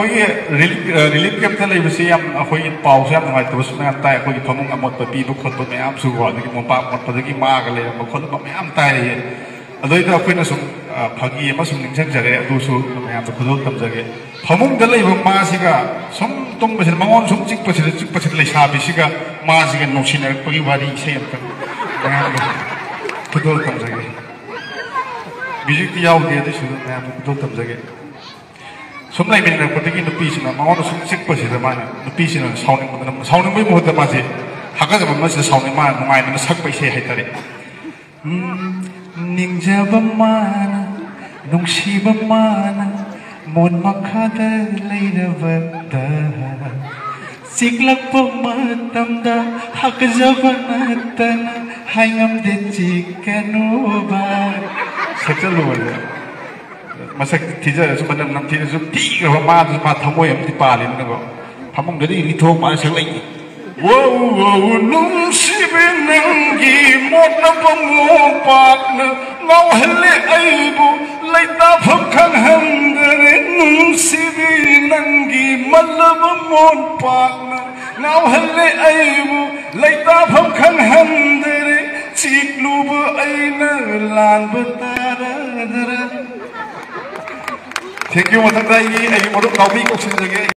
relief camp लेबसी अखोई पाउस याम नुंगाइतबस ma'am ताय अखोई फमुंग अमोट पीब खोट मैम सुगो अदगी मोपा मोटपदगी माग लेरम खोट मैम ताय अदोइदा अखोइना सुम फगी अमा सुम निंगसंजगे अदुसु मैम खुदो तमजगे फमुंग द लेब मासिगा सुम तुंबसिन मंगोन सुम चिकपसिन लेसाबिसिगा मासिगा नोसिनरपगी वारी से मैम खुदो तमजगे म्यूजिक याउदे अदुसु मैम खुदो तमजगे सुम लेमिनरपदगी नुपीसिना मंगोन सुम चिकपसिदा माने नुपीसिना साउनिंग मुहूर्त मासे हागजब मसे साउनिंग मा नुंगाइना सकपैसे हाइतारे निंजब माना नुंसीब माना मोन मखादा लेरबदा चिकलप मतमदा हागजब नतना हाइंगमदे चिकनुबा सचलो बले मसक थिजर सुमन नमथिन सु तीग्रब मादु मा थमोय अमति पालिन नगो फमुंगदि लिथोक मा सलै वो नुंसीबे नंगी मोटनब मोपाकन नौहले अइबु लैताफम खंहंदरे नुंसीबे नंगी मल्लब मोपाकन नौहले अइबु लैताफम खंहंदरे चिकलुब अइना लानब तारादरा थैंक यू मतलब आई मरुक काउबी को सिंजगे